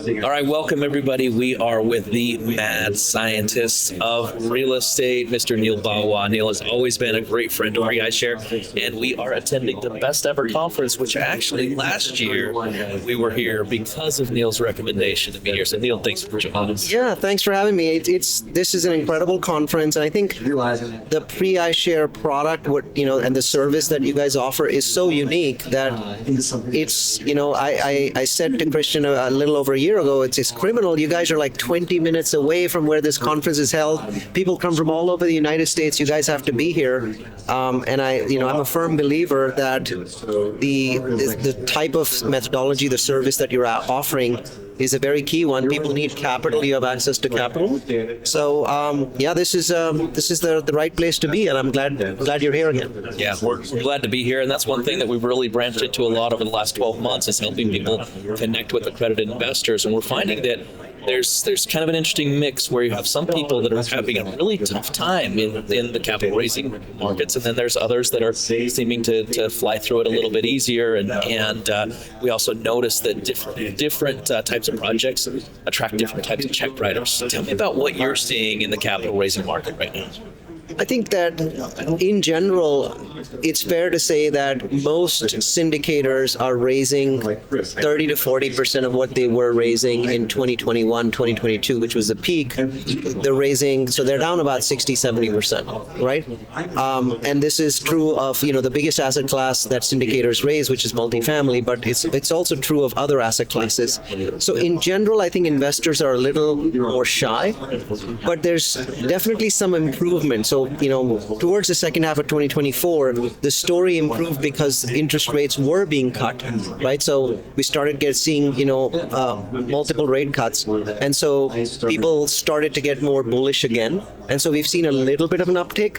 All right, welcome everybody. We are with the mad scientist of real estate, Mr. Neal Bawa. Neal has always been a great friend of PREIshare, and we are attending the best ever conference, which actually last year we were here because of Neal's recommendation to be here. So Neal, thanks for joining us. Yeah, thanks for having me. This is an incredible conference, and I think the PREIshare product, and the service that you guys offer is so unique that it's, I said to Christian a little over a year ago, it's criminal. You guys are like 20 minutes away from where this conference is held. People come from all over the United States. You guys have to be here. And I'm a firm believer that the type of methodology, the service that you're offering is a very key one. People need capital. You have access to capital. So this is the right place to be, and I'm glad you're here again. Yeah, we're glad to be here, and that's one thing that we've really branched into a lot over the last 12 months is helping people connect with accredited investors, and we're finding that there's kind of an interesting mix where you have some people that are having a really tough time in the capital raising markets, and then there's others that are seeming to fly through it a little bit easier. And we also notice that different types of projects attract different types of check writers. Tell me about what you're seeing in the capital raising market right now. I think that in general, it's fair to say that most syndicators are raising 30 to 40% of what they were raising in 2021, 2022, which was the peak. They're raising, so they're down about 60, 70%, right? And this is true of, the biggest asset class that syndicators raise, which is multifamily, but it's also true of other asset classes. So in general, I think investors are a little more shy, but there's definitely some improvement. So, towards the second half of 2024, the story improved because interest rates were being cut, right? So we started seeing, multiple rate cuts. And so people started to get more bullish again. And so we've seen a little bit of an uptick.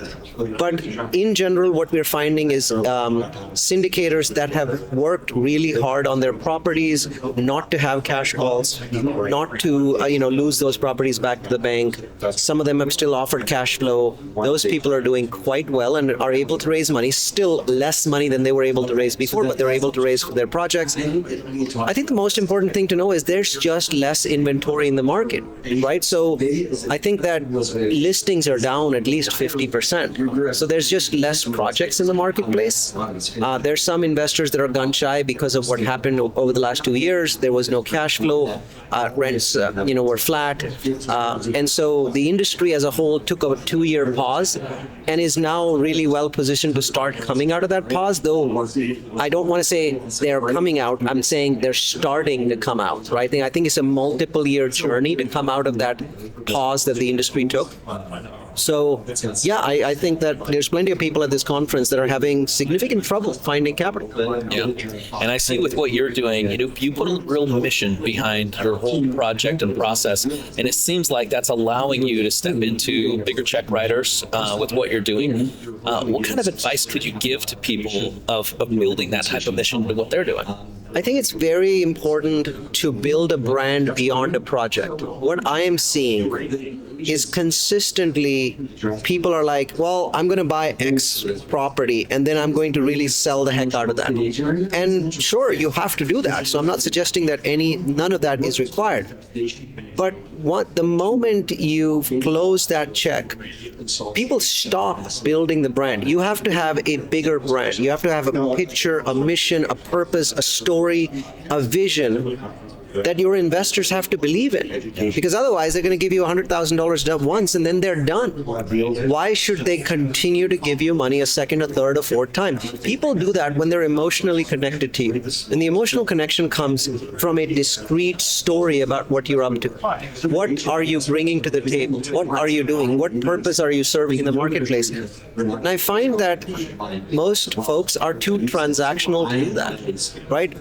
But in general, what we're finding is syndicators that have worked really hard on their properties, not to have cash calls, not to, lose those properties back to the bank. Some of them have still offered cash flow. Those people are doing quite well and are able to raise money, still less money than they were able to raise before, but they're able to raise for their projects. I think the most important thing to know is there's just less inventory in the market, right? So I think that listings are down at least 50%. So there's just less projects in the marketplace. There's some investors that are gun shy because of what happened over the last 2 years. There was no cash flow. Rents, were flat. And so the industry as a whole took a 2-year pause and is now really well positioned to start coming out of that pause, though I don't want to say they're coming out. I'm saying they're starting to come out, right? I think it's a multiple year journey to come out of that pause that the industry took. So, I think that there's plenty of people at this conference that are having significant trouble finding capital. Yeah, and I see with what you're doing, you put a real mission behind your whole project and process, and it seems like that's allowing you to step into bigger check writers with what you're doing. What kind of advice could you give to people of building that type of mission to what they're doing? I think it's very important to build a brand beyond a project. What I am seeing is consistently people are like, well, I'm going to buy X property and then I'm going to really sell the heck out of that. And sure, you have to do that. So I'm not suggesting that none of that is required. But the moment you close that check, people stop building the brand. You have to have a bigger brand. You have to have a picture, a mission, a purpose, a story, a vision that your investors have to believe in, because otherwise they're going to give you $100,000 once and then they're done. Why should they continue to give you money a second, a third, a fourth time? People do that when they're emotionally connected to you, and the emotional connection comes from a discrete story about what you're up to. What are you bringing to the table? What are you doing? What purpose are you serving in the marketplace? And I find that most folks are too transactional to do that, right?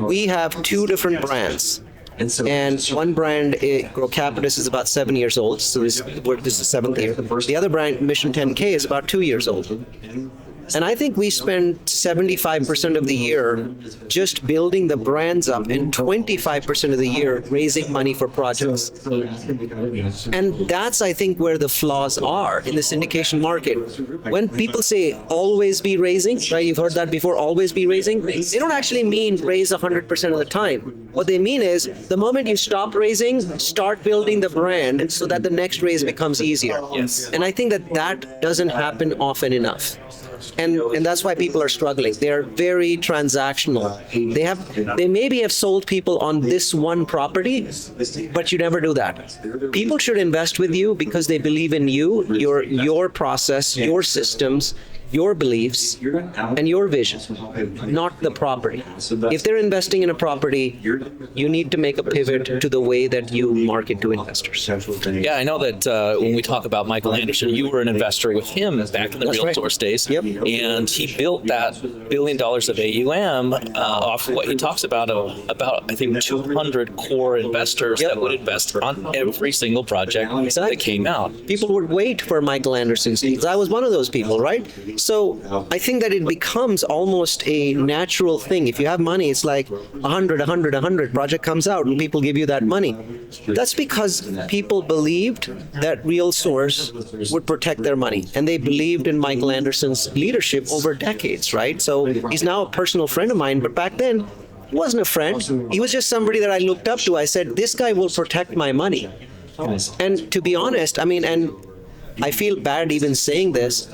We have 2 different brands. And one brand, GroCapitus, is about 7 years old, so this is the 7th year. The other brand, Mission 10K, is about 2 years old. And I think we spend 75% of the year just building the brands up and 25% of the year raising money for projects. And that's, I think, where the flaws are in the syndication market. When people say always be raising, right? You've heard that before, always be raising. They don't actually mean raise 100% of the time. What they mean is the moment you stop raising, start building the brand so that the next raise becomes easier. Yes. And I think that doesn't happen often enough. And that's why people are struggling. They're very transactional. They maybe have sold people on this one property, but you never do that. People should invest with you because they believe in you, your process, your systems, your beliefs, and your vision, not the property. If they're investing in a property, you need to make a pivot to the way that you market to investors. Yeah, I know that when we talk about Michael Anderson, you were an investor with him back in the Real Source days. Yep. And he built that $1 billion of AUM off what he talks about I think 200 core investors that would invest on every single project that came out. People would wait for Michael Anderson's deals. I was one of those people, right? So I think that it becomes almost a natural thing. If you have money, it's like 100, project comes out and people give you that money. That's because people believed that Real Source would protect their money. And they believed in Michael Anderson's leadership over decades, right? So he's now a personal friend of mine, but back then, he wasn't a friend. He was just somebody that I looked up to. I said, this guy will protect my money. And to be honest, and I feel bad even saying this.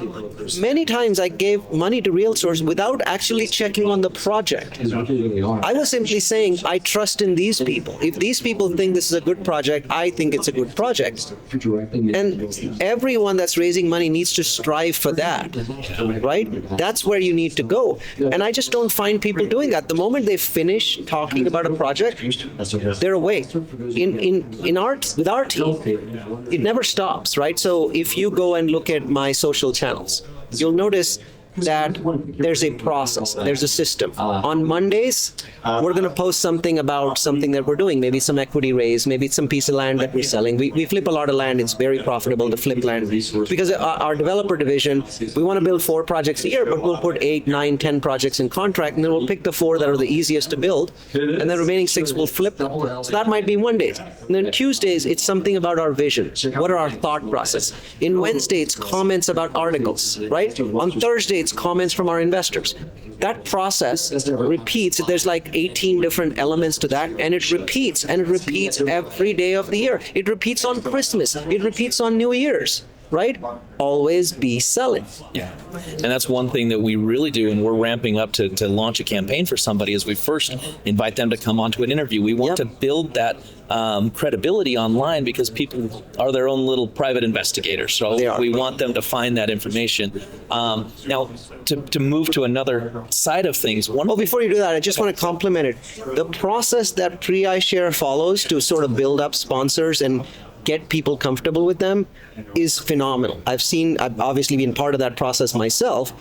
Many times I gave money to Real Source without actually checking on the project. I was simply saying, I trust in these people. If these people think this is a good project, I think it's a good project. And everyone that's raising money needs to strive for that, right? That's where you need to go. And I just don't find people doing that. The moment they finish talking about a project, they're away. With our team, it never stops, right? So if you go and look at my social channels, you'll notice that there's a process, there's a system. On Mondays, we're going to post something about something that we're doing, maybe some equity raise, maybe it's some piece of land that we're selling. We flip a lot of land. It's very profitable to flip land because our developer division, we want to build 4 projects a year, but we'll put 8, 9, 10 projects in contract, and then we'll pick the 4 that are the easiest to build, and the remaining 6 we'll flip them. So that might be Mondays. And then Tuesdays, it's something about our vision. What are our thought process? In Wednesday, it's comments about articles, right? On Thursday, it's comments from our investors. That process repeats. There's like 18 different elements to that, and it repeats every day of the year. It repeats on Christmas. It repeats on New Year's, right? Always be selling. Yeah. And that's one thing that we really do, and we're ramping up to launch a campaign for somebody, is we first invite them to come onto an interview. We want to build that credibility online because people are their own little private investigators. So we want them to find that information. Now, to move to another side of things. Before you do that, I just want to compliment it. The process that PREIshare follows to sort of build up sponsors and get people comfortable with them is phenomenal. I've obviously been part of that process myself.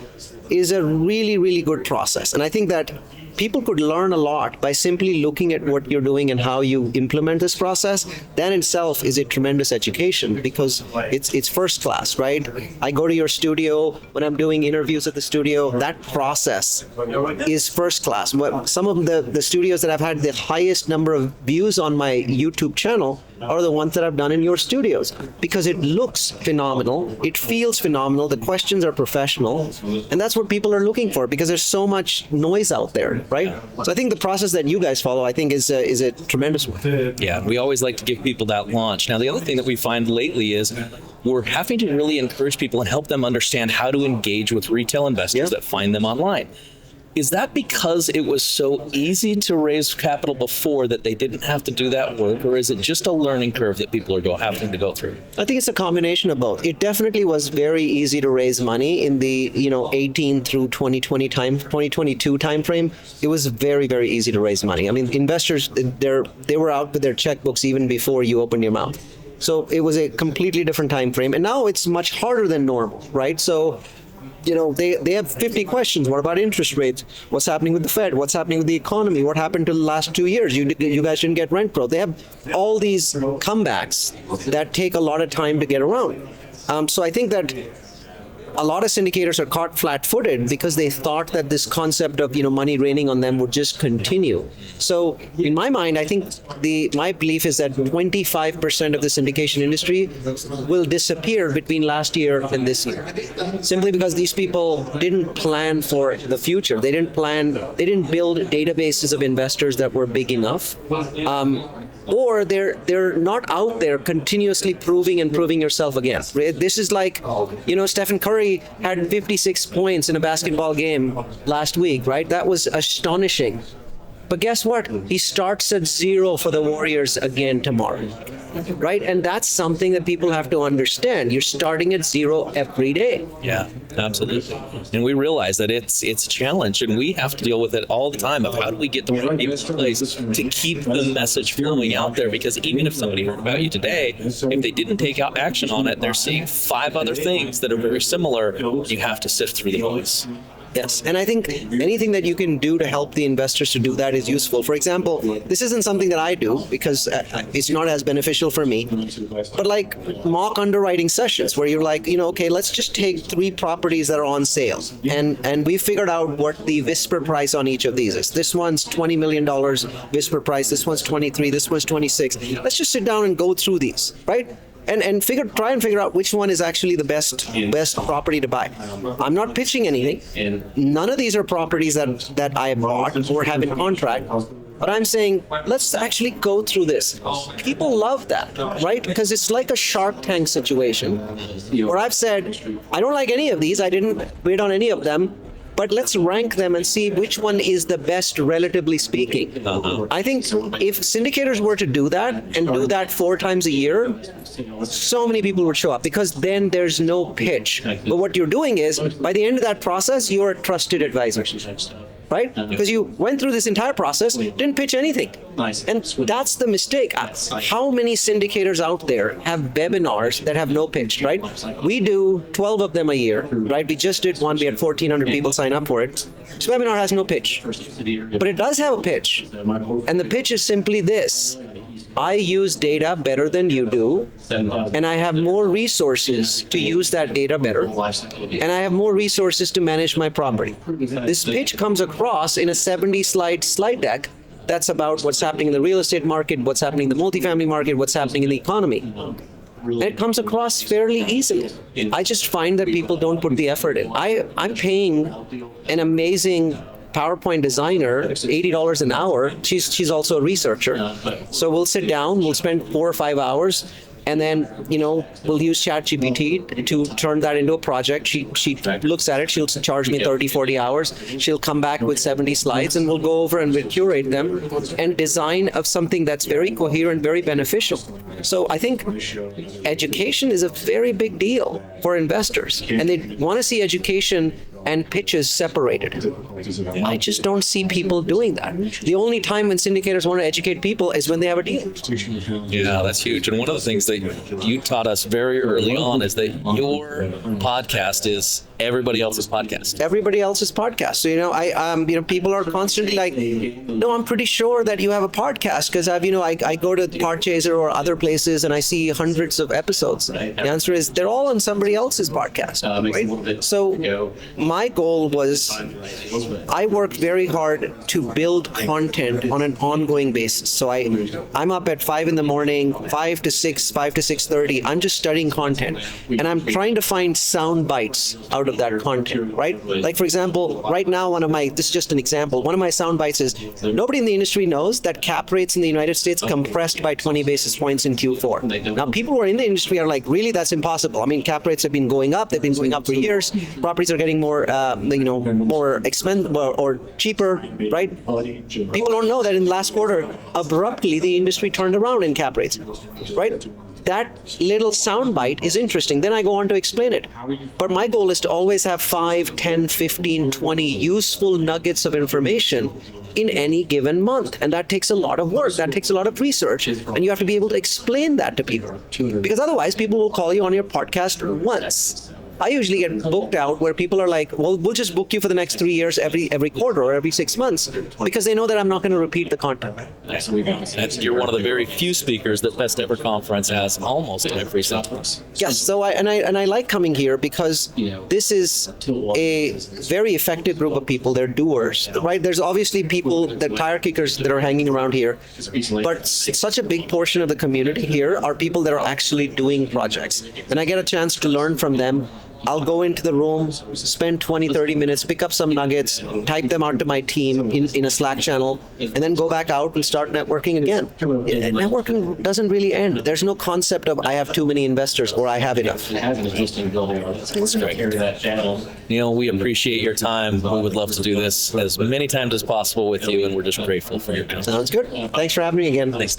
Is a really, really good process. And I think that people could learn a lot by simply looking at what you're doing and how you implement this process. That in itself is a tremendous education because it's first class, right? I go to your studio when I'm doing interviews at the studio. That process is first class. Some of the studios that I've had the highest number of views on my YouTube channel are the ones that I've done in your studios because it looks phenomenal, it feels phenomenal, the questions are professional, and that's what people are looking for because there's so much noise out there, right? So I think the process that you guys follow, I think, is a tremendous one. Yeah, we always like to give people that launch. Now, the other thing that we find lately is we're having to really encourage people and help them understand how to engage with retail investors that find them online. Is that because it was so easy to raise capital before that they didn't have to do that work, or is it just a learning curve that people are having to go through? I think it's a combination of both. It definitely was very easy to raise money in the 18 through 2022 timeframe. It was very, very easy to raise money. I mean, investors they were out with their checkbooks even before you opened your mouth. So it was a completely different time frame, and now it's much harder than normal, right? So they have 50 questions. What about interest rates? What's happening with the Fed? What's happening with the economy? What happened to the last 2 years? You guys didn't get rent growth. They have all these comebacks that take a lot of time to get around. So I think that a lot of syndicators are caught flat-footed because they thought that this concept of money raining on them would just continue. So in my mind, I think my belief is that 25% of the syndication industry will disappear between last year and this year, simply because these people didn't plan for the future. They didn't build databases of investors that were big enough. Or they're not out there continuously proving yourself again. This is like, Stephen Curry had 56 points in a basketball game last week, right? That was astonishing. But guess what? He starts at 0 for the Warriors again tomorrow, right? And that's something that people have to understand. You're starting at 0 every day. Yeah, absolutely. And we realize that it's a challenge, and we have to deal with it all the time of how do we get the right people in place to keep the message flowing out there, because even if somebody heard about you today, if they didn't take out action on it, they're seeing 5 other things that are very similar. You have to sift through the noise. Yes, and I think anything that you can do to help the investors to do that is useful. For example, this isn't something that I do because it's not as beneficial for me, but like mock underwriting sessions where you're like, okay, let's just take 3 properties that are on sale, and we figured out what the whisper price on each of these is. This one's $20 million whisper price, this one's 23, this one's 26. Let's just sit down and go through these, right? And try and figure out which one is actually the best property to buy. I'm not pitching anything. None of these are properties that I bought or have in contract. But I'm saying, let's actually go through this. People love that, right? Because it's like a Shark Tank situation where I've said, I don't like any of these. I didn't bid on any of them. But let's rank them and see which one is the best, relatively speaking. I think if syndicators were to do that and do that 4 times a year, so many people would show up, because then there's no pitch. But what you're doing is, by the end of that process, you're a trusted advisor. Right? Because you went through this entire process, didn't pitch anything. And that's the mistake. How many syndicators out there have webinars that have no pitch, right? We do 12 of them a year, right? We just did one. We had 1,400 people sign up for it. This webinar has no pitch. But it does have a pitch. And the pitch is simply this. I use data better than you do, and I have more resources to use that data better, and I have more resources to manage my property. This pitch comes across in a 70-slide deck that's about what's happening in the real estate market, what's happening in the multifamily market, what's happening in the economy. And it comes across fairly easily. I just find that people don't put the effort in. I'm paying an amazing PowerPoint designer, $80 an hour. She's also a researcher. So we'll sit down, we'll spend 4 or 5 hours, and then, we'll use ChatGPT to turn that into a project. She looks at it, she'll charge me 30, 40 hours. She'll come back with 70 slides, and we'll go over and we'll curate them and design of something that's very coherent, very beneficial. So I think education is a very big deal for investors, and they want to see education and pitches separated. I just don't see people doing that. The only time when syndicators want to educate people is when they have a deal. Yeah, that's huge. And one of the things that you taught us very early on is that your podcast is everybody else's podcast. Everybody else's podcast. So, people are constantly like, no, I'm pretty sure that you have a podcast, because I go to Podchaser or other places and I see hundreds of episodes. The answer is they're all on somebody else's podcast, right? So my goal was, I worked very hard to build content on an ongoing basis. So I'm up at 5 in the morning, 5 to 6, 5 to 6:30. I'm just studying content, and I'm trying to find sound bites out of that content, right? Like, for example, right now, this is just an example, one of my sound bites is, nobody in the industry knows that cap rates in the United States compressed by 20 basis points in Q4. Now, people who are in the industry are like, really, that's impossible. I mean, cap rates have been going up. They've been going up for years. Properties are getting more expensive or cheaper, right? People don't know that in the last quarter, abruptly, the industry turned around in cap rates, right? That little soundbite is interesting. Then I go on to explain it. But my goal is to always have 5, 10, 15, 20 useful nuggets of information in any given month. And that takes a lot of work. That takes a lot of research. And you have to be able to explain that to people. Because otherwise, people will call you on your podcast once. I usually get booked out where people are like, well, we'll just book you for the next 3 years every quarter or every 6 months, because they know that I'm not going to repeat the content. You're one of the very few speakers that Best Ever Conference has almost every single. Yes, so I like coming here because this is a very effective group of people. They're doers, right? There's obviously people, that tire kickers that are hanging around here, but such a big portion of the community here are people that are actually doing projects. And I get a chance to learn from them. I'll go into the room, spend 20, 30 minutes, pick up some nuggets, type them out to my team in a Slack channel, and then go back out and start networking again. Networking doesn't really end. There's no concept of I have too many investors or I have enough. That's great. Neal, we appreciate your time. We would love to do this as many times as possible with you, and we're just grateful for your time. Sounds good. Thanks for having me again. Thanks.